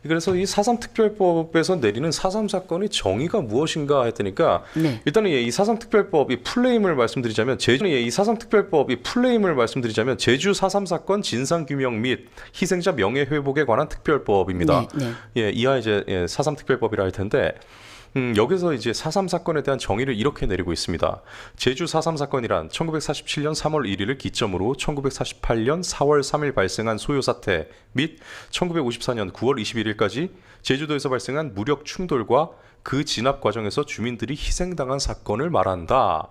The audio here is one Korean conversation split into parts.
그래서 이 4.3 특별법에서 내리는 4.3 사건의 정의가 무엇인가 했더니까 네. 일단은 이 4.3 특별법이 풀네임을 말씀드리자면 제주 4.3 사건 진상 규명 및 희생자 명예 회복에 관한 특별법입니다. 네, 네. 예, 이하 이제 4.3 특별법이라 할 텐데 여기서 이제 4.3 사건에 대한 정의를 이렇게 내리고 있습니다. 제주 4.3 사건이란 1947년 3월 1일을 기점으로 1948년 4월 3일 발생한 소요 사태 및 1954년 9월 21일까지 제주도에서 발생한 무력 충돌과 그 진압 과정에서 주민들이 희생당한 사건을 말한다.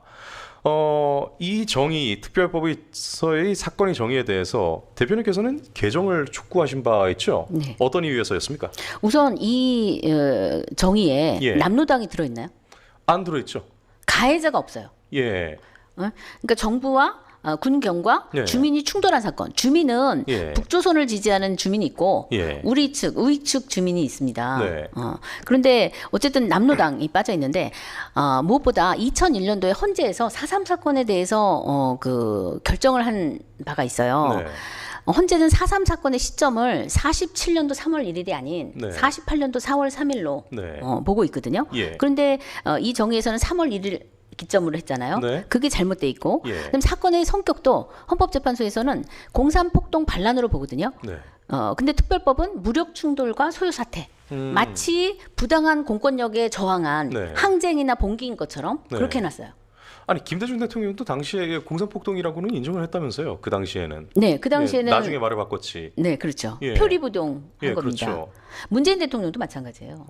이 정의, 특별법에서의 사건의 정의에 대해서 대표님께서는 개정을 촉구하신 바 있죠? 네. 어떤 이유에서였습니까? 우선 이 정의에 예. 남로당이 들어있나요? 안 들어있죠. 가해자가 없어요. 예. 그러니까 정부와 군경과 예. 주민이 충돌한 사건. 주민은 예. 북조선을 지지하는 주민이 있고 예. 우리 측, 우익 측 주민이 있습니다. 네. 그런데 어쨌든 남로당이 빠져 있는데 무엇보다 2001년도에 헌재에서 4.3 사건에 대해서 그 결정을 한 바가 있어요. 네. 헌재는 4.3 사건의 시점을 47년도 3월 1일이 아닌 네. 48년도 4월 3일로 네. 보고 있거든요. 예. 그런데 이 정의에서는 3월 1일 기점으로 했잖아요. 네. 그게 잘못돼 있고, 예. 그럼 사건의 성격도 헌법재판소에서는 공산폭동 반란으로 보거든요. 네. 근데 특별법은 무력 충돌과 소요 사태. 마치 부당한 공권력에 저항한 네. 항쟁이나 봉기인 것처럼 네. 그렇게 해놨어요. 아니 김대중 대통령도 당시에 공산폭동이라고는 인정을 했다면서요. 그 당시에는. 네, 그 당시에는 예, 나중에 말을 바꿨지. 네, 그렇죠. 예. 표리부동한 예, 겁니다. 그렇죠. 문재인 대통령도 마찬가지예요.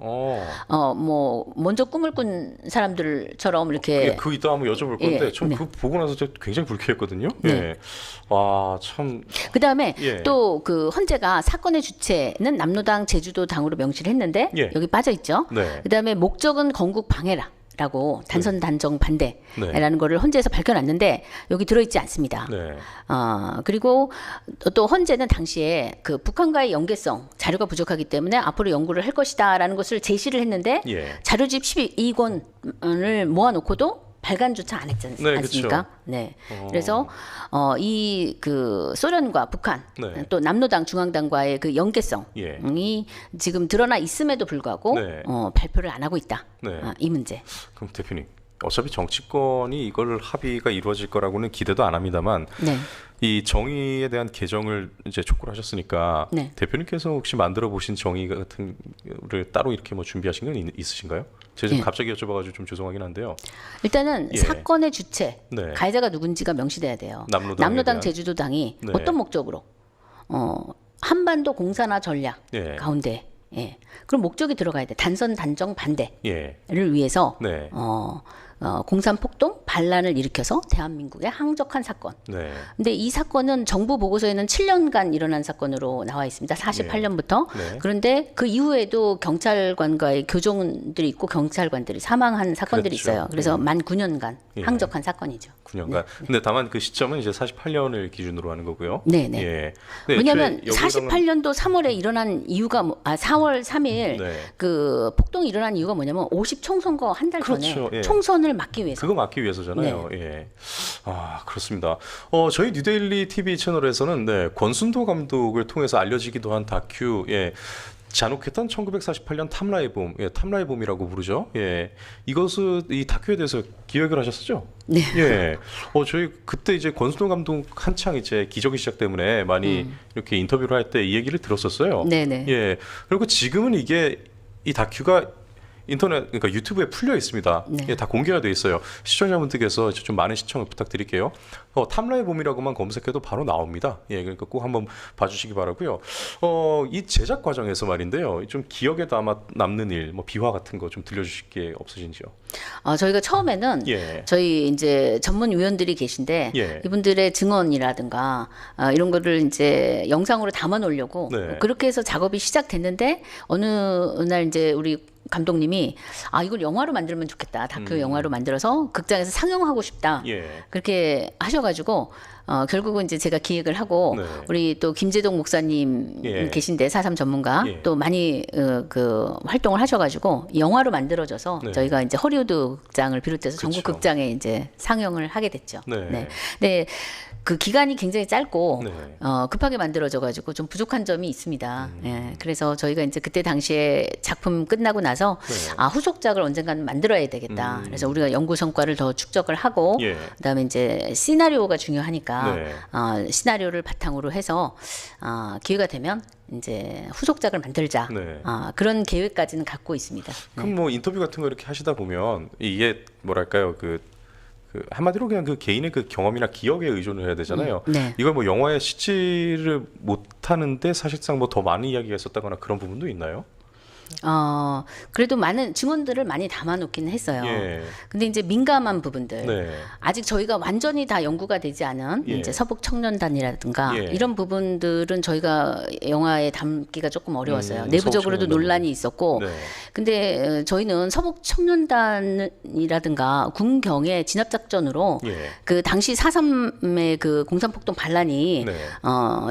뭐 먼저 꿈을 꾼 사람들처럼 이렇게 예, 그 이따 한번 여쭤볼 건데 예, 전 네. 그거 보고 나서 제가 굉장히 불쾌했거든요. 네. 예. 와, 참. 그다음에 예. 또 그 헌재가 사건의 주체는 남로당 제주도 당으로 명시를 했는데 예. 여기 빠져 있죠. 네. 그다음에 목적은 건국 방해라고 단선 단정 반대라는 네. 거를 헌재에서 밝혀놨는데 여기 들어있지 않습니다. 네. 그리고 또 헌재는 당시에 그 북한과의 연계성 자료가 부족하기 때문에 앞으로 연구를 할 것이다라는 것을 제시를 했는데 예. 자료집 12권을 모아놓고도 발간조차 안 했지 네, 않습니까? 그쵸. 네. 그래서 이 그 소련과 북한 네. 또 남로당 중앙당과의 그 연계성이 예. 지금 드러나 있음에도 불구하고 네. 발표를 안 하고 있다. 네. 이 문제. 그럼 대표님, 어차피 정치권이 이걸 합의가 이루어질 거라고는 기대도 안 합니다만 네. 이 정의에 대한 개정을 이제 촉구를 하셨으니까 네. 대표님께서 혹시 만들어 보신 정의 같은 를 따로 이렇게 뭐 준비하신 건 있으신가요? 제가 지금 예. 갑자기 여쭤봐가지고 좀 죄송하긴 한데요. 일단은 예. 사건의 주체, 네. 가해자가 누군지가 명시돼야 돼요. 남로당에 남로당 대한? 제주도당이 네. 어떤 목적으로 한반도 공산화 전략 예. 가운데 그럼 목적이 들어가야 돼. 단선 단정 반대를 예. 위해서 네. 공산폭동 반란을 일으켜서 대한민국에 항적한 사건. 네. 근데 이 사건은 정부 보고서에는 7년간 일어난 사건으로 나와 있습니다. 48년부터. 네. 그런데 그 이후에도 경찰관과의 교정들이 있고 경찰관들이 사망한 사건들이 그렇죠. 있어요. 그래서 만 9년간 예. 항적한 사건이죠. 9년간. 근데 다만 그 시점은 이제 48년을 기준으로 하는 거고요. 네, 네. 예. 근데 왜냐하면 애초에 여기다가는- 48년도 3월에 일어난 이유가 4월 3일 네. 그 폭동이 일어난 이유가 뭐냐면 50 총선거 한 달 전에 그렇죠. 예. 총선을 막기 위해서. 그거 막기 위해서잖아요. 예. 아, 그렇습니다. 저희 뉴데일리 TV 채널에서는 네, 권순도 감독을 통해서 알려지기도 한 다큐, 예. 잔혹했던 1948년 탐라의 봄, 예, 탐라의 봄이라고 부르죠. 예. 이것을 이 다큐에 대해서 기획을 하셨었죠? 네. 예. 저희 그때 이제 권순도 감독 한창 이제 기적의 시작 때문에 많이 이렇게 인터뷰를 할 때 이 얘기를 들었었어요. 네네. 예. 그리고 지금은 이게 이 다큐가 인터넷 그러니까 유튜브에 풀려 있습니다. 네. 예, 다 공개가 돼 있어요. 시청자분들께서 좀 많은 시청을 부탁드릴게요. 탐라의 봄이라고만 검색해도 바로 나옵니다. 예, 그러니까 꼭 한번 봐주시기 바라고요. 이 제작 과정에서 말인데요, 좀 기억에 남는 일, 뭐 비화 같은 거 좀 들려주실 게 없으신지요? 저희가 처음에는 예. 저희 이제 전문위원들이 계신데 예. 이분들의 증언이라든가 이런 거를 이제 영상으로 담아 놓으려고 네. 그렇게 해서 작업이 시작됐는데 어느 날 이제 우리 감독님이 이걸 영화로 만들면 좋겠다. 다큐 영화로 만들어서 극장에서 상영하고 싶다. 예. 그렇게 하셔가지고 결국은 이제 제가 기획을 하고 네. 우리 또 김재동 목사님 예. 계신데 4.3 전문가 예. 또 많이 그 활동을 하셔가지고 영화로 만들어져서 네. 저희가 이제 허리우드 극장을 비롯해서 전국 그쵸. 극장에 이제 상영을 하게 됐죠. 네. 네. 그 기간이 굉장히 짧고 네. 급하게 만들어져가지고 좀 부족한 점이 있습니다. 예, 그래서 저희가 이제 그때 당시에 작품 끝나고 나서 네. 후속작을 언젠가는 만들어야 되겠다. 그래서 우리가 연구 성과를 더 축적을 하고 예. 그다음에 이제 시나리오가 중요하니까 네. 시나리오를 바탕으로 해서 기회가 되면 이제 후속작을 만들자. 네. 그런 계획까지는 갖고 있습니다. 그럼 뭐 인터뷰 같은 거 이렇게 하시다 보면 이게 뭐랄까요 그 한마디로 그냥 그 개인의 그 경험이나 기억에 의존을 해야 되잖아요. 네. 이걸 뭐 영화에 싣지를 못하는데 사실상 뭐 더 많은 이야기가 있었다거나 그런 부분도 있나요? 그래도 많은 증언들을 많이 담아놓기는 했어요. 예. 근데 이제 민감한 부분들, 네. 아직 저희가 완전히 다 연구가 되지 않은 예. 이제 서북 청년단이라든가 예. 이런 부분들은 저희가 영화에 담기가 조금 어려웠어요. 내부적으로도 서북 청년단 논란이 있었고, 네. 근데 저희는 서북 청년단이라든가 군경의 진압작전으로 예. 그 당시 4.3의 그 공산폭동 반란이 네.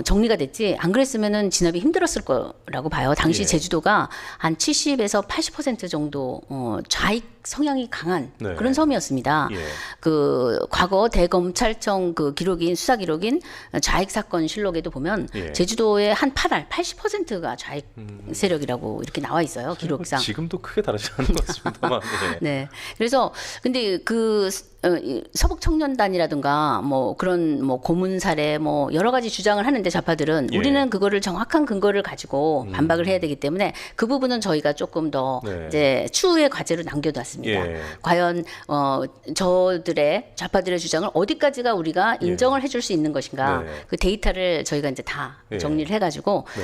정리가 됐지 안 그랬으면은 진압이 힘들었을 거라고 봐요. 당시 예. 제주도가 한 70에서 80% 정도 좌익 성향이 강한 네. 그런 섬이었습니다. 예. 그 과거 대검찰청 그 기록인 수사 기록인 좌익 사건 실록에도 보면 예. 제주도의 한 80%가 좌익 세력이라고 이렇게 나와 있어요. 기록상. 지금도 크게 다르지 않은 것 같습니다만. 네. 네. 그래서 근데 그 서북 청년단이라든가 뭐 그런 뭐 고문 사례 뭐 여러 가지 주장을 하는데 좌파들은 예. 우리는 그거를 정확한 근거를 가지고 반박을 해야 되기 때문에 그 부분은 저희가 조금 더 네. 이제 추후의 과제로 남겨놨습니다. 예. 과연 저들의 좌파들의 주장을 어디까지가 우리가 인정을 해줄 수 있는 것인가 네. 그 데이터를 저희가 이제 다 예. 정리를 해가지고 네.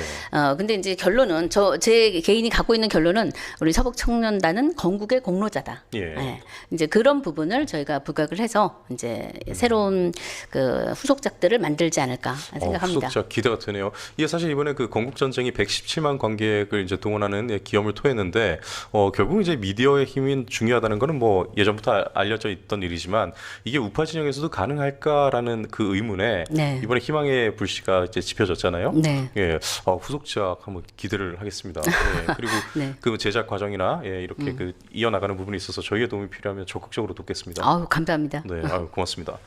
근데 이제 결론은 제 개인이 갖고 있는 결론은 우리 서북 청년단은 건국의 공로자다. 예. 이제 그런 부분을 저희가 부각을 해서 이제 새로운 그 후속작들을 만들지 않을까 생각합니다. 후속작 기대가 되네요. 이게 사실 이번에 그 건국 전쟁이 117만 관객을 이제 동원하는 기염을 토했는데 결국 이제 미디어의 힘이 중요하다는 거는 뭐 예전부터 알려져 있던 일이지만 이게 우파 진영에서도 가능할까라는 그 의문에 네. 이번에 희망의 불씨가 이제 지펴졌잖아요. 네. 예, 후속작 한번 기대를 하겠습니다. 예, 그리고 네. 그 제작 과정이나 이렇게 그 이어나가는 부분이 있어서 저희의 도움이 필요하면 적극적으로 돕겠습니다. 아우 감사합니다. 네, 고맙습니다.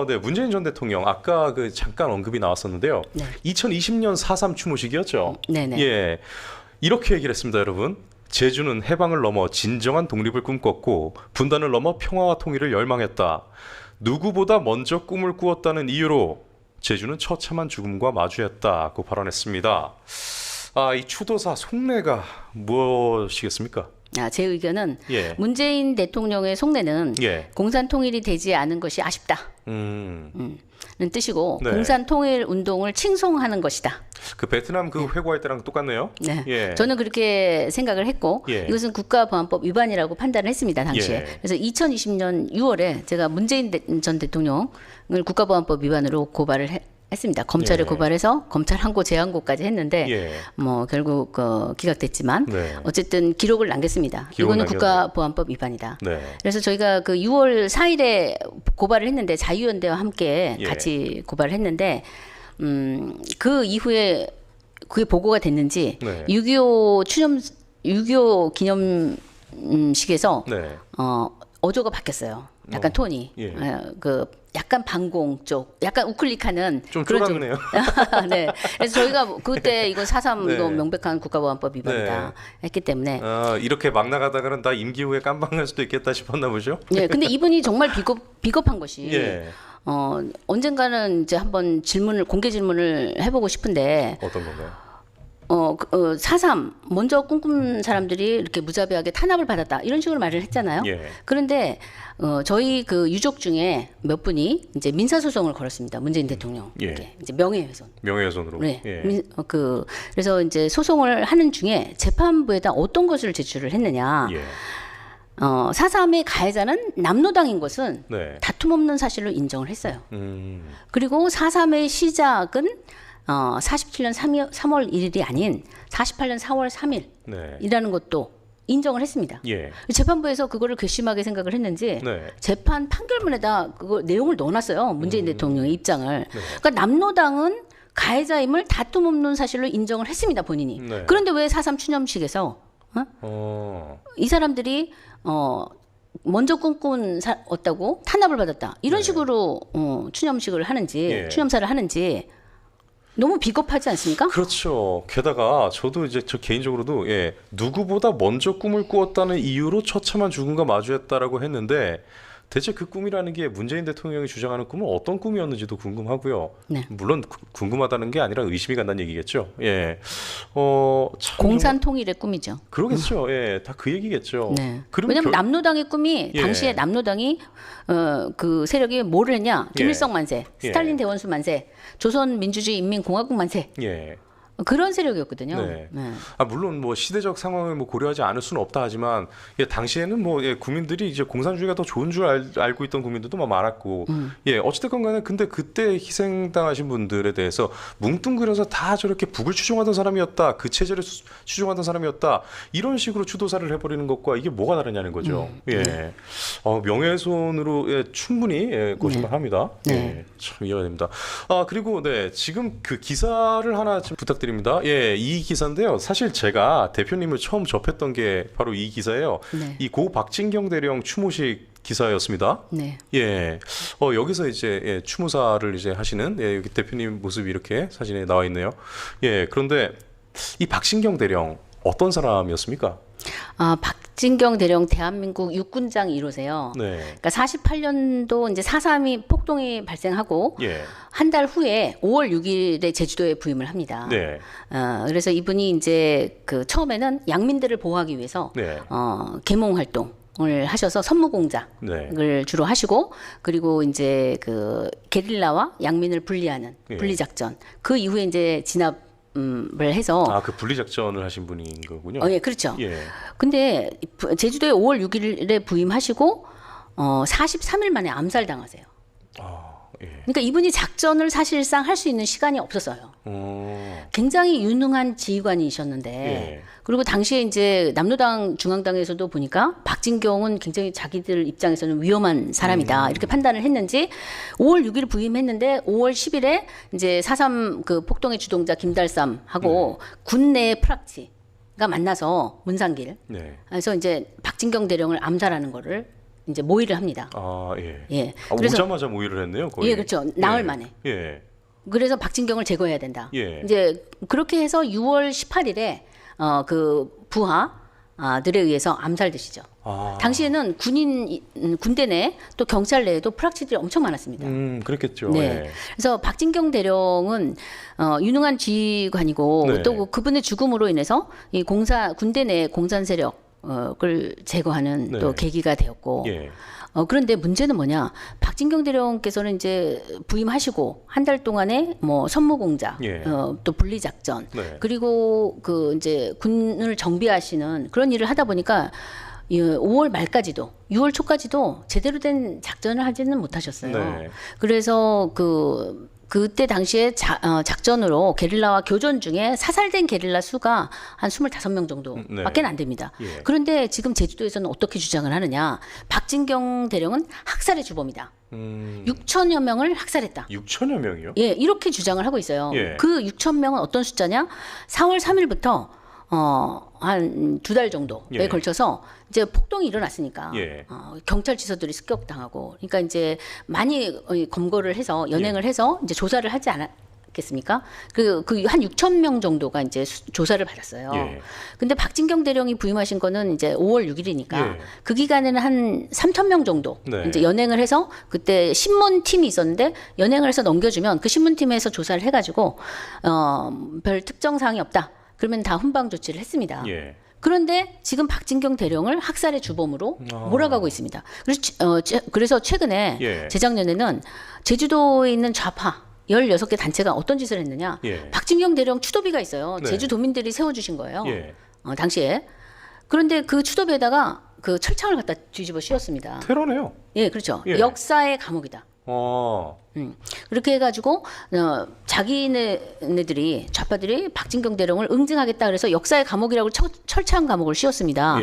네, 문재인 전 대통령 아까 그 잠깐 언급이 나왔었는데요. 네. 2020년 4.3 추모식이었죠. 네네. 예, 이렇게 얘기를 했습니다, 여러분. 제주는 해방을 넘어 진정한 독립을 꿈꿨고 분단을 넘어 평화와 통일을 열망했다. 누구보다 먼저 꿈을 꾸었다는 이유로 제주는 처참한 죽음과 마주했다고 발언했습니다. 이 추도사 속내가 무엇이겠습니까? 제 의견은 예. 문재인 대통령의 속내는 예. 공산 통일이 되지 않은 것이 아쉽다. 는 뜻이고 네. 공산 통일 운동을 칭송하는 것이다. 그 베트남 그 회고할 때랑 똑같네요. 네. 예. 저는 그렇게 생각을 했고 예. 이것은 국가보안법 위반이라고 판단을 했습니다. 당시에. 예. 그래서 2020년 6월에 제가 문재인 전 대통령을 국가보안법 위반으로 고발을 했습니다. 검찰에 예. 고발해서 검찰 항고 재항고까지 했는데 예. 뭐 결국 기각됐지만 네. 어쨌든 기록을 남겼습니다. 기록을 이거는 남겼네요. 국가보안법 위반이다. 네. 그래서 저희가 그 6월 4일에 고발을 했는데 자유연대와 함께 예. 같이 같이 고발을 했는데 그 이후에 그게 보고가 됐는지 네. 6.25 기념식에서 네. 어조가 바뀌었어요. 약간 톤이 예. 그 약간 반공 쪽, 약간 우클릭하는 좀 그런 쪼랑네요. 네. 그래서 저희가 그때 이거 4.3 네. 이거 명백한 국가보안법 위반이다 했기 때문에 이렇게 막 나가다가는 나 임기 후에 깜방할 수도 있겠다 싶었나 보죠? 예, 근데 이분이 정말 비겁한 것이 예. 언젠가는 이제 한번 공개 질문을 해보고 싶은데 어떤 건가요? 4.3 먼저 꿈꾼 사람들이 이렇게 무자비하게 탄압을 받았다 이런 식으로 말을 했잖아요. 예. 그런데 저희 그 유족 중에 몇 분이 이제 민사 소송을 걸었습니다. 문재인 대통령에게 예. 이제 명예훼손. 명예훼손으로. 네. 예. 그래서 이제 소송을 하는 중에 재판부에다 어떤 것을 제출을 했느냐. 예. 4.3의 가해자는 남로당인 것은 네. 다툼 없는 사실로 인정을 했어요. 그리고 4.3의 시작은 47년 3월 1일이 아닌 48년 4월 3일이라는 네. 것도 인정을 했습니다. 예. 재판부에서 그거를 괘씸하게 생각을 했는지 네. 재판 판결문에다 그거 내용을 넣어놨어요. 문재인 대통령의 입장을. 그러니까 남로당은 가해자임을 다툼 없는 사실로 인정을 했습니다. 본인이. 네. 그런데 왜 4.3 추념식에서 이 사람들이 먼저 꿈꾸었다고 탄압을 받았다. 이런 네. 식으로 추념식을 하는지 예. 추념사를 하는지 너무 비겁하지 않습니까? 그렇죠. 게다가 저도 이제 저 개인적으로도 누구보다 먼저 꿈을 꾸었다는 이유로 처참한 죽음과 마주했다라고 했는데 대체 그 꿈이라는 게 문재인 대통령이 주장하는 꿈은 어떤 꿈이었는지도 궁금하고요. 네. 물론 궁금하다는 게 아니라 의심이 간다는 얘기겠죠. 참 공산 통일의 꿈이죠. 그러겠죠. 다 그 얘기겠죠. 네. 그럼 왜냐하면 남로당의 꿈이 예. 당시에 남로당이 그 세력이 뭐를 했냐? 김일성 만세, 예. 스탈린 대원수 만세, 조선민주주의 인민공화국 만세 예. 그런 세력이었거든요. 네. 물론 뭐 시대적 상황을 뭐 고려하지 않을 수는 없다 하지만 당시에는 뭐 국민들이 이제 공산주의가 더 좋은 줄 알고 있던 국민들도 많았고 어찌됐건 간에 근데 그때 희생당하신 분들에 대해서 뭉뚱그려서 다 저렇게 북을 추종하던 사람이었다, 그 체제를 추종하던 사람이었다, 이런 식으로 추도사를 해버리는 것과 이게 뭐가 다르냐는 거죠. 명예훼손으로 충분히 고심합니다. 네. 참 이해가 됩니다. 그리고 지금 그 기사를 하나 좀 부탁드립니다. 이 기사인데요. 사실 제가 대표님을 처음 접했던 게 바로 이 기사예요. 네. 이 고 박진경 대령 추모식 기사였습니다. 네. 여기서 이제 추모사를 이제 하시는 여기 대표님 모습이 이렇게 사진에 나와 있네요. 그런데 이 박진경 대령 어떤 사람이었습니까? 박진경 대령 대한민국 육군장 1호세요. 네. 그러니까 48년도 이제 4.3이 폭동이 발생하고 한 달 후에 5월 6일에 제주도에 부임을 합니다. 네. 그래서 이분이 이제 그 처음에는 양민들을 보호하기 위해서 네. 계몽 활동을 하셔서 선무공작을 네. 주로 하시고 그리고 이제 그 게릴라와 양민을 분리하는 분리작전 그 이후에 이제 진압 을 해서 그 분리 작전을 하신 분인 거군요. 예, 그렇죠. 근데 제주도에 5월 6일에 부임하시고 43일 만에 암살당하세요. 그러니까 이분이 작전을 사실상 할 수 있는 시간이 없었어요. 굉장히 유능한 지휘관이셨는데 그리고 당시에 이제 남로당 중앙당에서도 보니까 박진경은 굉장히 자기들 입장에서는 위험한 사람이다 이렇게 판단을 했는지 5월 6일 부임했는데 5월 10일에 이제 4.3 그 폭동의 주동자 김달삼하고 군내 프락치가 만나서 문상길 그래서 이제 박진경 대령을 암살하는 거를 이제 모의를 합니다. 그래서 오자마자 모의를 했네요. 거의. 그렇죠. 나흘 만에. 그래서 박진경을 제거해야 된다. 이제 그렇게 해서 6월 18일에 그 부하들에 의해서 암살되시죠. 당시에는 군대 내 또 경찰 내에도 프락치들이 엄청 많았습니다. 그렇겠죠. 그래서 박진경 대령은 유능한 지휘관이고 또 그분의 죽음으로 인해서 이 군대 내 공산 세력 을 제거하는 또 계기가 되었고 그런데 문제는 뭐냐 박진경 대령께서는 이제 부임하시고 한 달 동안에 뭐 선무공작 또 분리작전 그리고 그 이제 군을 정비하시는 그런 일을 하다 보니까 5월 말까지도 6월 초까지도 제대로 된 작전을 하지는 못하셨어요. 그래서 그때 당시에 작전으로 게릴라와 교전 중에 사살된 게릴라 수가 한 25명 정도밖에 안 됩니다. 그런데 지금 제주도에서는 어떻게 주장을 하느냐. 박진경 대령은 학살의 주범이다. 6천여 명을 학살했다. 6천여 명이요? 이렇게 주장을 하고 있어요. 그 6천 명은 어떤 숫자냐? 4월 3일부터 한 2달 정도에 걸쳐서 이제 폭동이 일어났으니까 경찰 지서들이 습격당하고 그러니까 이제 많이 검거를 해서 연행을 해서 이제 조사를 하지 않았겠습니까? 그 한 6천 명 정도가 이제 조사를 받았어요. 근데 박진경 대령이 부임하신 거는 이제 5월 6일이니까 그 기간에는 한 3천 명 정도 이제 연행을 해서 그때 신문팀이 있었는데 연행을 해서 넘겨주면 그 신문팀에서 조사를 해가지고 별 특정 사항이 없다. 그러면 다 훈방 조치를 했습니다. 그런데 지금 박진경 대령을 학살의 주범으로 몰아가고 있습니다. 그래서 최근에 재작년에는 제주도에 있는 좌파 16개 단체가 어떤 짓을 했느냐. 박진경 대령 추도비가 있어요. 제주도민들이 세워주신 거예요. 당시에. 그런데 그 추도비에다가 그 철창을 갖다 뒤집어 씌웠습니다. 테러네요. 그렇죠. 역사의 감옥이다. 그렇게 해가지고 자기네들이 좌파들이 박진경 대령을 응징하겠다 그래서 역사의 감옥이라고 철창 감옥을 씌웠습니다.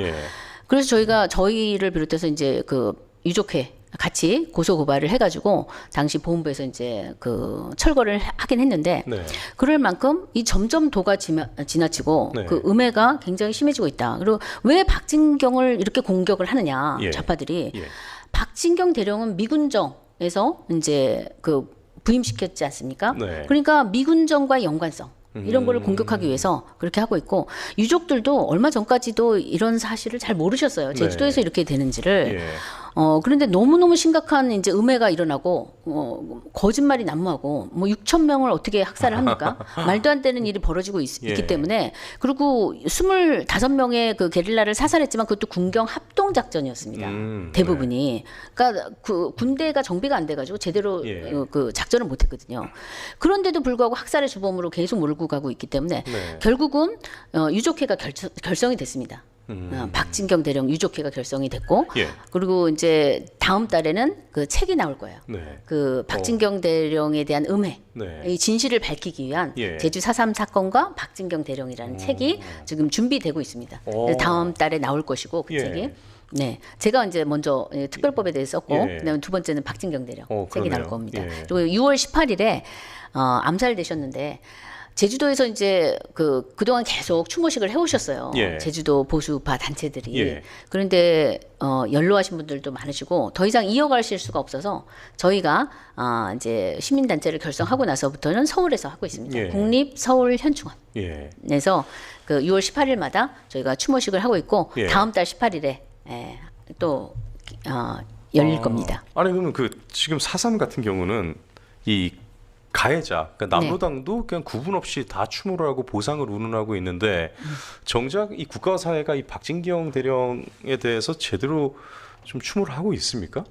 그래서 저희를 비롯해서 이제 그 유족회 같이 고소 고발을 해가지고 당시 보훈부에서 이제 그 철거를 하긴 했는데 네. 그럴 만큼 이 점점 도가 지나치고 네. 그 음해가 굉장히 심해지고 있다. 그리고 왜 박진경을 이렇게 공격을 하느냐 예. 좌파들이 예. 박진경 대령은 미군정에서 이제 그 부임시켰지 않습니까? 네. 그러니까 미군정과 연관성. 이런 거를 공격하기 위해서 그렇게 하고 있고 유족들도 얼마 전까지도 이런 사실을 잘 모르셨어요. 제주도에서 네. 이렇게 되는지를. 예. 그런데 너무너무 심각한 이제 음해가 일어나고 거짓말이 난무하고 뭐 6천 명을 어떻게 학살을 합니까? 말도 안 되는 일이 벌어지고 예. 있기 때문에 그리고 25명의 그 게릴라를 사살했지만 그것도 군경 합동 작전이었습니다. 대부분이. 그러니까 그 군대가 정비가 안 돼 가지고 제대로 예. 그 작전을 못 했거든요. 그런데도 불구하고 학살의 주범으로 계속 몰고 가고 있기 때문에 네. 결국은 유족회가 결성이 됐습니다. 박진경 대령 유족회가 결성이 됐고 예. 그리고 이제 다음 달에는 그 책이 나올 거예요. 네. 그 박진경 대령에 대한 음해, 네. 이 진실을 밝히기 위한 예. 제주 4.3 사건과 박진경 대령이라는 책이 지금 준비되고 있습니다. 그래서 다음 달에 나올 것이고 그 예. 책이. 네, 제가 이제 먼저 특별법에 대해서 썼고, 예. 그다음에 두 번째는 박진경 대령 책이 나올 그러네요. 겁니다. 예. 그리고 6월 18일에 암살되셨는데 제주도에서 이제 그동안 계속 추모식을 해오셨어요. 예. 제주도 보수파 단체들이. 예. 그런데 연로하신 분들도 많으시고 더 이상 이어가실 수가 없어서 저희가 이제 시민단체를 결성하고 나서부터는 서울에서 하고 있습니다. 예. 국립 서울 현충원. 예. 에서 그 6월 18일마다 저희가 추모식을 하고 있고 예. 다음 달 18일에 또 열릴 겁니다. 아니 그러면 그 지금 4.3 같은 경우는 이 가해자, 그러니까 남로당도 그냥 구분 없이 다 추모를 하고 보상을 운운하고 있는데 정작 이 국가사회가 이 박진경 대령에 대해서 제대로 좀 추모를 하고 있습니까?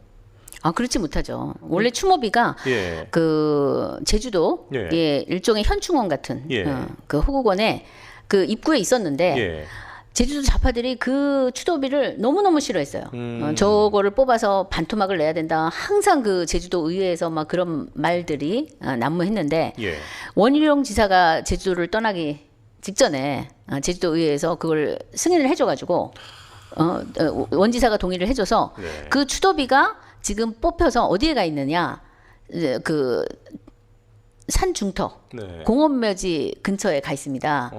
그렇지 못하죠. 원래 추모비가 예. 그 제주도 예. 일종의 현충원 같은 예. 그 호국원에 그 입구에 있었는데 예. 제주도 좌파들이 그 추도비를 너무너무 싫어했어요. 저거를 뽑아서 반토막을 내야 된다. 항상 그 제주도 의회에서 막 그런 말들이 난무했는데 예. 원희룡 지사가 제주도를 떠나기 직전에 제주도 의회에서 그걸 승인을 해줘가지고 원지사가 동의를 해줘서 네. 그 추도비가 지금 뽑혀서 어디에 가 있느냐 그 산 중턱 네. 공원묘지 근처에 가 있습니다.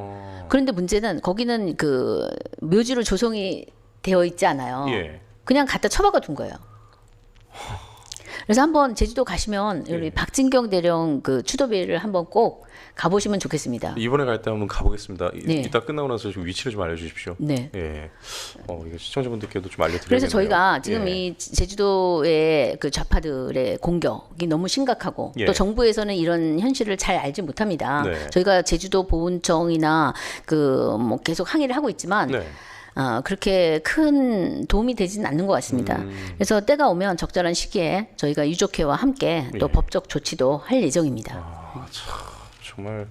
그런데 문제는 거기는 그 묘지로 조성이 되어 있지 않아요. 예. 그냥 갖다 처박아 둔 거예요. 그래서 한번 제주도 가시면 우리 박진경 대령 그 추도비를 한번 꼭 가보시면 좋겠습니다. 이번에 갈 때 한번 가보겠습니다. 네. 이따 끝나고 나서 좀 위치를 좀 알려주십시오. 네. 예. 이거 시청자분들께도 좀 알려드려야겠네요. 그래서 저희가 지금 예. 이 제주도의 그 좌파들의 공격이 너무 심각하고 예. 또 정부에서는 이런 현실을 잘 알지 못합니다. 네. 저희가 제주도 보훈청이나 그 뭐 계속 항의를 하고 있지만 네. 그렇게 큰 도움이 되지는 않는 것 같습니다. 그래서 때가 오면 적절한 시기에 저희가 유족회와 함께 또 예. 법적 조치도 할 예정입니다. 참, 정말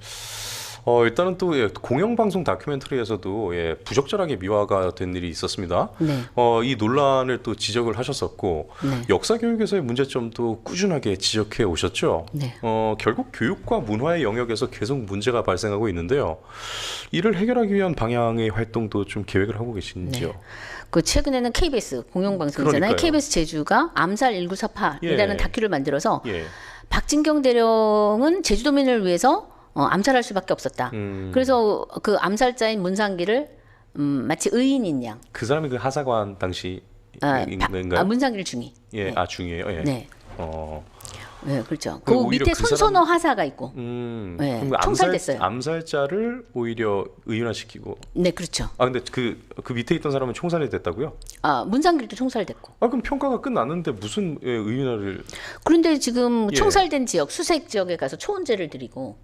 일단은 또 공영방송 다큐멘터리에서도 부적절하게 미화가 된 일이 있었습니다. 네. 이 논란을 또 지적을 하셨었고 네. 역사 교육에서의 문제점도 꾸준하게 지적해 오셨죠. 네. 결국 교육과 문화의 영역에서 계속 문제가 발생하고 있는데요. 이를 해결하기 위한 방향의 활동도 좀 계획을 하고 계신지요? 네. 그 최근에는 KBS 공영방송이잖아요. 그러니까요. KBS 제주가 암살 1948이라는 예. 다큐를 만들어서 예. 박진경 대령은 제주도민을 위해서 암살할 수밖에 없었다. 그래서 그 암살자인 문상기를 마치 의인인 양. 그 사람이 그 하사관 당시 인가요? 문상기를 중위. 예, 네. 중이에요. 예. 네. 네, 그렇죠. 그 오히려 밑에 그 손선호 하사가 있고. 네, 그럼 총살됐어요. 암살자를 오히려 의윤화시키고. 네, 그렇죠. 근데 그 밑에 있던 사람은 총살이 됐다고요? 문상길도 총살됐고. 그럼 평가가 끝났는데 무슨 의윤화를? 그런데 지금 예. 총살된 지역, 수색 지역에 가서 초원제를 드리고.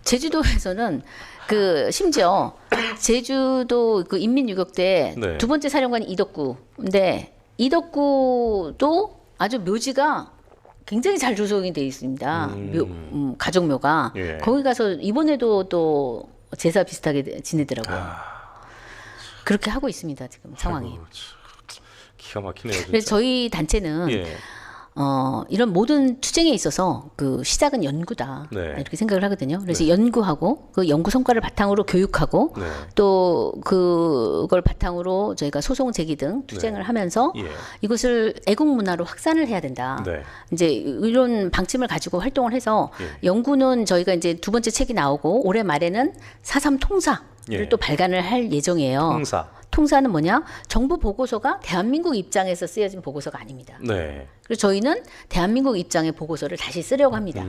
제주도에서는 그 심지어 제주도 그 인민유격대 네. 두 번째 사령관이 이덕구인데 이덕구도 아주 묘지가 굉장히 잘 조성이 돼 있습니다. 가족묘가 예. 거기 가서 이번에도 또 제사 비슷하게 지내더라고요. 그렇게 하고 있습니다 지금 상황이. 아이고, 기가 막히네요. 진짜. 그래서 저희 단체는 예. 이런 모든 투쟁에 있어서 그 시작은 연구다. 네. 이렇게 생각을 하거든요. 그래서 네. 연구하고 그 연구 성과를 바탕으로 교육하고 네. 또 그걸 바탕으로 저희가 소송 제기 등 투쟁을 네. 하면서 예. 이것을 애국 문화로 확산을 해야 된다. 네. 이제 이런 방침을 가지고 활동을 해서 예. 연구는 저희가 이제 두 번째 책이 나오고 올해 말에는 4.3 통사를 예. 또 발간을 할 예정이에요. 통사. 통사는 뭐냐? 정부 보고서가 대한민국 입장에서 쓰여진 보고서가 아닙니다. 네. 그래서 저희는 대한민국 입장의 보고서를 다시 쓰려고 합니다.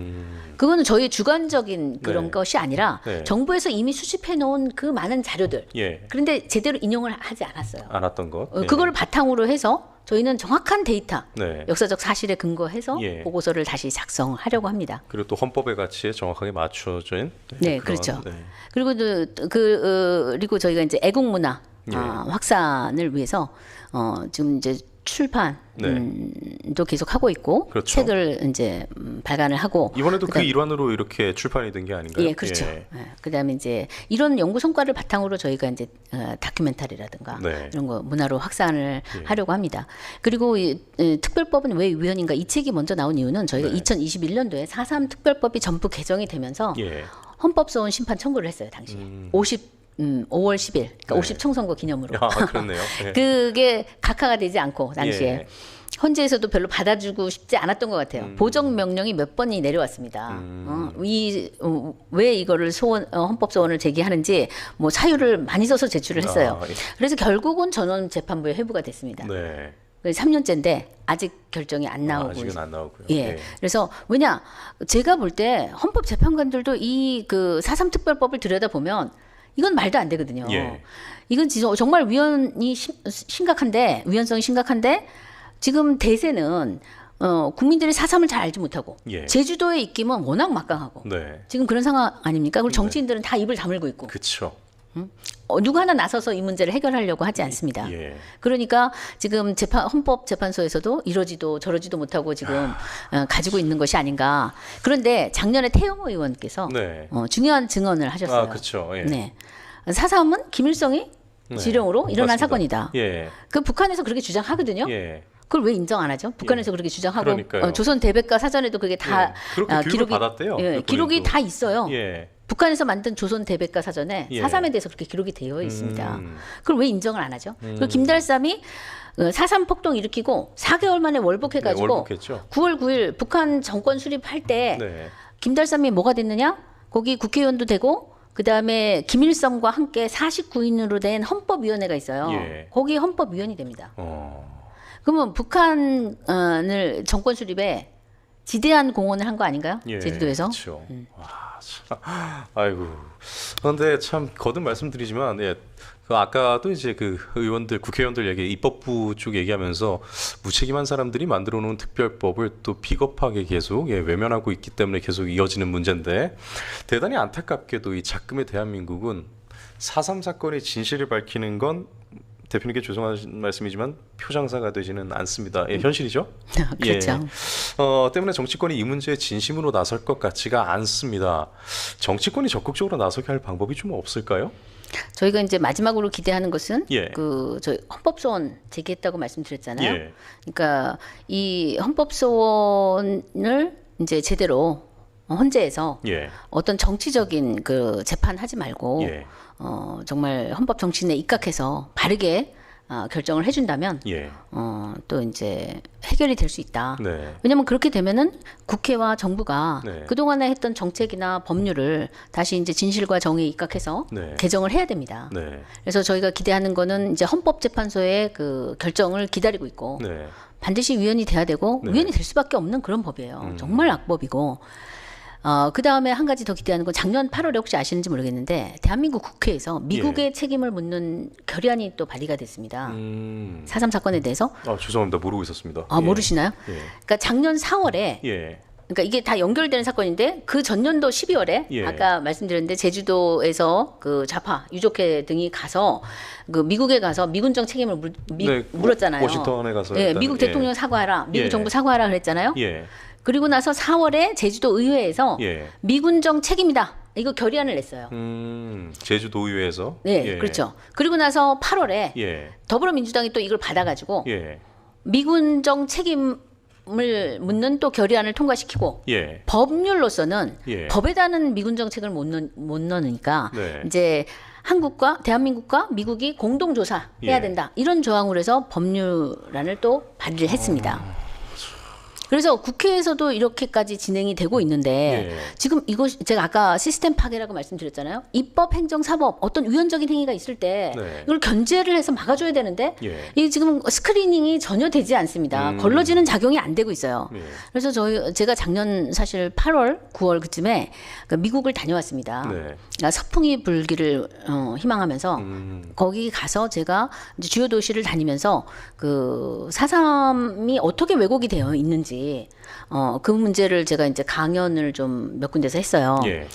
그거는 저희의 주관적인 그런 네. 것이 아니라 네. 정부에서 이미 수집해 놓은 그 많은 자료들. 예. 그런데 제대로 인용을 하지 않았어요. 않았던 것. 예. 그걸 바탕으로 해서 저희는 정확한 데이터, 네. 역사적 사실에 근거해서 예. 보고서를 다시 작성하려고 합니다. 그리고 또 헌법의 가치에 정확하게 맞춰진 네, 그런, 그렇죠. 네. 그리고 그리고 저희가 이제 애국 문화 예. 확산을 위해서 지금 이제 출판도 계속 하고 있고 그렇죠. 책을 이제 발간을 하고 이번에도 그 그다음- 일환으로 이렇게 출판이 된 게 아닌가요? 예, 그렇죠. 예. 그다음에 이제 이런 연구 성과를 바탕으로 저희가 이제 다큐멘터리라든가 네. 이런 거 문화로 확산을 예. 하려고 합니다. 그리고 특별법은 왜 위헌인가 이 책이 먼저 나온 이유는 저희가 네. 2021년도에 4.3 특별법이 전부 개정이 되면서 예. 헌법소원 심판 청구를 했어요 당시에 5월 10일 그러니까 네. 50 총선거 기념으로 아, 그렇네요. 예. 그게 각하가 되지 않고 당시에 예. 헌재에서도 별로 받아주고 싶지 않았던 것 같아요. 보정 명령이 몇 번이 내려왔습니다. 왜 이거를 헌법 소원을 제기하는지 뭐 사유를 많이 써서 제출을 했어요. 아, 예. 그래서 결국은 전원 재판부에 회부가 됐습니다. 네. 3년째인데 아직 결정이 안 나오고 아직은 안 나오고요. 예. 그래서 왜냐 제가 볼 때 헌법 재판관들도 이 그 4.3 특별법을 들여다 보면 이건 말도 안 되거든요. 예. 이건 정말 위헌성이 심각한데 지금 대세는 국민들이 4.3을 잘 알지 못하고 예. 제주도의 입김은 워낙 막강하고 네. 지금 그런 상황 아닙니까? 그리고 정치인들은 다 입을 다물고 있고 그렇죠. 누구 하나 나서서 이 문제를 해결하려고 하지 않습니다. 예. 그러니까 지금 헌법재판소에서도 이러지도 저러지도 못하고 지금 가지고 있는 것이 아닌가. 그런데 작년에 태영호 의원께서 네. 중요한 증언을 하셨어요. 아, 그렇죠. 예. 네. 4.3은 김일성이 네. 지령으로 일어난 맞습니다. 사건이다. 예. 그 북한에서 그렇게 주장하거든요. 예. 그걸 왜 인정 안 하죠? 북한에서 그렇게 주장하고 그러니까요. 조선 대백과 사전에도 그게 다 예. 그렇게 기록을 받았대요. 그 기록이 본인도. 다 있어요. 예. 북한에서 만든 조선 대백과 사전에 예. 4.3에 대해서 그렇게 기록이 되어 있습니다. 음. 그걸 왜 인정을 안 하죠? 그리고 김달삼이 4.3 폭동 일으키고 4개월 만에 월북해가지고 네, 월북했죠. 9월 9일 북한 정권 수립할 때 네. 김달삼이 뭐가 됐느냐? 거기 국회의원도 되고 그다음에 김일성과 함께 49인으로 된 헌법위원회가 있어요. 예. 거기 헌법위원이 됩니다. 그러면 북한을 정권 수립에 지대한 공헌을 한 거 아닌가요? 예. 제주도에서? 그렇죠. 와, 참. 아이고. 그런데 참 거듭 말씀드리지만 예. 그 아까도 이제 그 의원들, 국회의원들 얘기, 입법부 쪽 얘기하면서 무책임한 사람들이 만들어 놓은 특별법을 또 비겁하게 계속 외면하고 있기 때문에 계속 이어지는 문제인데 대단히 안타깝게도 이 작금의 대한민국은 4.3 사건의 진실을 밝히는 건 대표님께 죄송한 말씀이지만 표장사가 되지는 않습니다. 예, 현실이죠. 그렇죠. 때문에 정치권이 이 문제에 진심으로 나설 것 같지가 않습니다. 정치권이 적극적으로 나서게 할 방법이 좀 없을까요? 저희가 이제 마지막으로 기대하는 것은 예. 저희 헌법소원 제기했다고 말씀드렸잖아요. 예. 그러니까 이 헌법소원을 이제 제대로 헌재에서 예. 어떤 정치적인 그 재판하지 말고 예. 정말 헌법 정신에 입각해서 바르게 결정을 해준다면 예. 또 이제 해결이 될 수 있다. 네. 왜냐하면 그렇게 되면은 국회와 정부가 네. 그동안에 했던 정책이나 법률을 다시 이제 진실과 정의에 입각해서 네. 개정을 해야 됩니다. 네. 그래서 저희가 기대하는 거는 이제 헌법재판소의 그 결정을 기다리고 있고 네. 반드시 위헌이 돼야 되고 네. 위헌이 될 수밖에 없는 그런 법이에요. 정말 악법이고. 그 다음에 한 가지 더 기대하는 건 작년 8월에 혹시 아시는지 모르겠는데 대한민국 국회에서 미국의 책임을 묻는 결의안이 또 발의가 됐습니다. 4.3 사건에 대해서. 죄송합니다. 모르고 있었습니다. 모르시나요? 예. 그러니까 작년 4월에 예. 그러니까 이게 다 연결되는 사건인데 그 전년도 12월에 예. 아까 말씀드렸는데 제주도에서 그 좌파 유족회 등이 가서 그 미국에 가서 미군정 책임을 물었잖아요. 워싱턴에 가서 예, 일단은, 미국 대통령 사과하라, 미국 예. 정부 사과하라 그랬잖아요. 예. 그리고 나서 4월에 제주도 의회에서 예. 미군정 책임이다. 이거 결의안을 냈어요. 제주도의회에서. 네, 예. 그렇죠. 그리고 나서 8월에 예. 더불어민주당이 또 이걸 받아가지고 예. 미군정 책임을 사삼을 묻는 또 결의안을 통과시키고 예. 법률로서는 예. 법에다는 미군 정책을 못 넣으니까 네. 이제 한국과 대한민국과 미국이 공동 조사해야 예. 된다. 이런 조항으로 해서 법률안을 또 발의를 했습니다. 그래서 국회에서도 이렇게까지 진행이 되고 있는데 예. 지금 이것 제가 아까 시스템 파괴라고 말씀드렸잖아요. 입법, 행정, 사법 어떤 위헌적인 행위가 있을 때 네. 이걸 견제를 해서 막아줘야 되는데 예. 이 지금 스크리닝이 전혀 되지 않습니다. 걸러지는 작용이 안 되고 있어요. 예. 그래서 제가 작년 사실 8월, 9월 그쯤에 미국을 다녀왔습니다. 네. 그러니까 서풍이 불기를 희망하면서 거기 가서 제가 이제 주요 도시를 다니면서 그 4.3이 어떻게 왜곡이 되어 있는지 그 문제를 제가 이제 강연을 좀 몇 군데서 했어요. 예.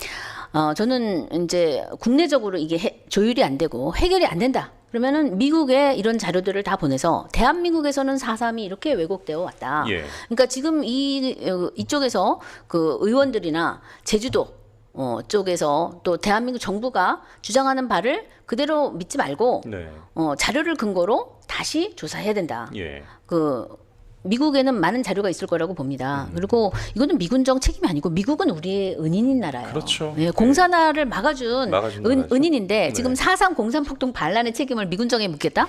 저는 이제 국내적으로 이게 조율이 안 되고 해결이 안 된다. 그러면은 미국에 이런 자료들을 다 보내서 대한민국에서는 4.3이 이렇게 왜곡되어 왔다. 예. 그러니까 지금 이쪽에서 그 의원들이나 제주도 쪽에서 또 대한민국 정부가 주장하는 바를 그대로 믿지 말고 네. 자료를 근거로 다시 조사해야 된다. 예. 미국에는 많은 자료가 있을 거라고 봅니다. 그리고 이거는 미군정 책임이 아니고 미국은 우리의 은인인 나라예요. 그렇죠. 예, 공산화를 막아준 나라죠. 은인인데 네. 지금 4.3 공산폭동 반란의 책임을 미군정에 묻겠다?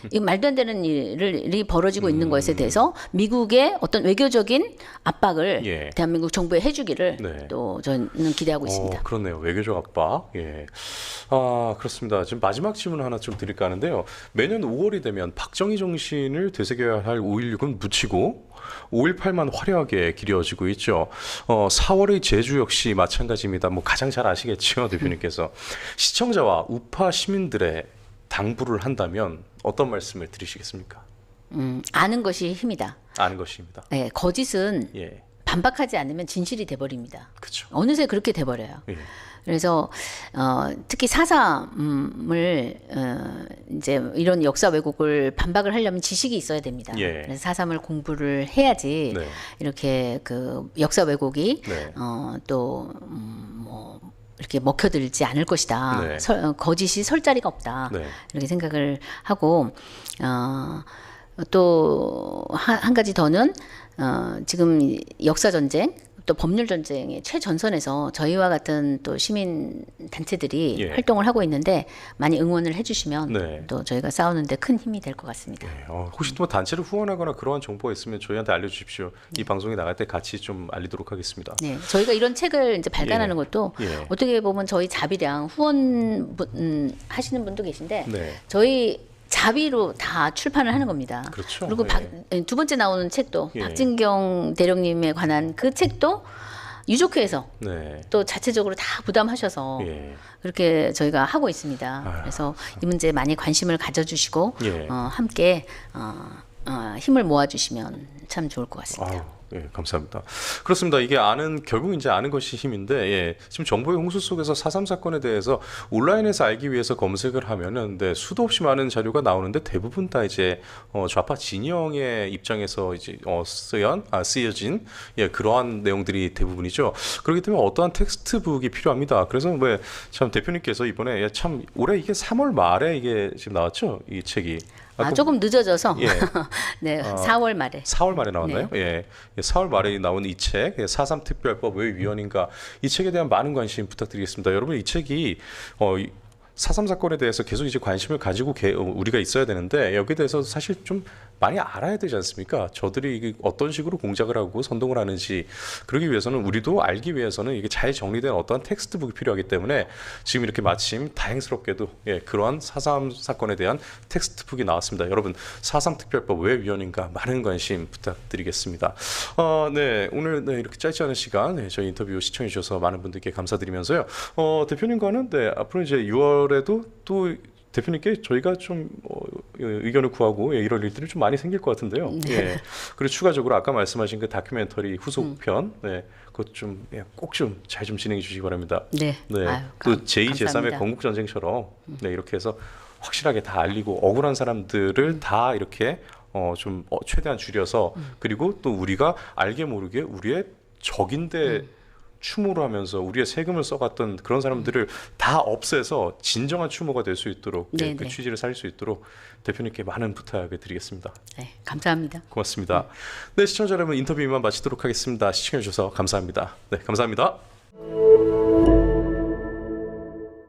이 말도 안 되는 일이 벌어지고 있는 것에 대해서 미국의 어떤 외교적인 압박을 예. 대한민국 정부에 해주기를 네. 또 저는 기대하고 있습니다. 그렇네요. 외교적 압박. 예. 그렇습니다. 지금 마지막 질문 하나 좀 드릴까 하는데요. 매년 5월이 되면 박정희 정신을 되새겨야 할 5.16은 묻히고 5.18만 화려하게 기려지고 있죠. 4월의 제주 역시 마찬가지입니다. 뭐 가장 잘 아시겠죠, 대표님께서. 시청자와 우파 시민들의 당부를 한다면 어떤 말씀을 드리시겠습니까? 아는 것이 힘이다. 아는 것입니다. 네, 거짓은 예. 반박하지 않으면 진실이 돼버립니다. 그렇죠. 어느새 그렇게 돼버려요. 예. 그래서 특히 4.3을 이제 이런 역사 왜곡을 반박을 하려면 지식이 있어야 됩니다. 예. 그래서 4.3을 공부를 해야지 네. 이렇게 그 역사 왜곡이 네. 뭐 이렇게 먹혀들지 않을 것이다. 네. 거짓이 설 자리가 없다. 네. 이렇게 생각을 하고 또 한 가지 더는 지금 역사 전쟁 또 법률 전쟁의 최전선에서 저희와 같은 또 시민 단체들이 예. 활동을 하고 있는데 많이 응원을 해주시면 네. 또 저희가 싸우는데 큰 힘이 될 것 같습니다. 네, 혹시 또 단체를 후원하거나 그러한 정보가 있으면 저희한테 알려주십시오. 이 방송이 나갈 때 같이 좀 알리도록 하겠습니다. 네, 저희가 이런 책을 이제 발간하는 예. 것도 예. 어떻게 보면 저희 자비량 후원 하시는 분도 계신데 네. 저희 자비로 다 출판을 하는 겁니다. 그렇죠. 그리고 두 번째 나오는 책도 예. 박진경 대령님에 관한 그 책도 유족회에서 네. 또 자체적으로 다 부담하셔서 예. 그렇게 저희가 하고 있습니다. 그래서 이 문제에 많이 관심을 가져주시고 예. 함께 힘을 모아주시면 참 좋을 것 같습니다. 예, 감사합니다. 그렇습니다. 이게 결국 이제 아는 것이 힘인데, 예, 지금 정보의 홍수 속에서 4.3 사건에 대해서 온라인에서 알기 위해서 검색을 하면은, 수도 없이 많은 자료가 나오는데 대부분 다 이제 좌파 진영의 입장에서 이제 쓰여진 그러한 내용들이 대부분이죠. 그렇기 때문에 어떠한 텍스트북이 필요합니다. 그래서 참 대표님께서 이번에 참 올해 이게 3월 말에 이게 지금 나왔죠, 이 책이. 조금 늦어져서 예. 네, 4월 말에. 4월 말에 나왔나요? 네. 예. 4월 말에 나온 이 책, 4.3 특별법 왜 위헌인가, 이 책에 대한 많은 관심 부탁드리겠습니다. 여러분, 이 책이 4.3 사건에 대해서 계속 이제 관심을 가지고 우리가 있어야 되는데, 여기에 대해서 사실 좀 많이 알아야 되지 않습니까? 저들이 이게 어떤 식으로 공작을 하고 선동을 하는지, 그러기 위해서는 우리도 알기 위해서는 이게 잘 정리된 어떠한 텍스트북이 필요하기 때문에 지금 이렇게 마침 다행스럽게도 그러한 4.3 사건에 대한 텍스트북이 나왔습니다. 여러분, 4.3 특별법 왜 위헌인가 많은 관심 부탁드리겠습니다. 네, 오늘 이렇게 짧지 않은 시간 저희 인터뷰 시청해 주셔서 많은 분들께 감사드리면서요. 대표님과는 앞으로 이제 6월에도 또 대표님께 저희가 좀 의견을 구하고 이런 일들이 좀 많이 생길 것 같은데요. 네. 예. 그리고 추가적으로 아까 말씀하신 그 다큐멘터리 후속편, 그것 좀 꼭 좀 잘 좀 진행해 주시기 바랍니다. 네. 또 제2, 제3의 감사합니다. 건국전쟁처럼 이렇게 해서 확실하게 다 알리고 억울한 사람들을 다 이렇게 좀 최대한 줄여서 그리고 또 우리가 알게 모르게 우리의 적인데 추모를 하면서 우리의 세금을 써갔던 그런 사람들을 다 없애서 진정한 추모가 될 수 있도록 그 취지를 살릴 수 있도록 대표님께 많은 부탁을 드리겠습니다. 네, 감사합니다. 고맙습니다. 네, 시청자 여러분 인터뷰 이만 마치도록 하겠습니다. 시청해 주셔서 감사합니다. 네, 감사합니다.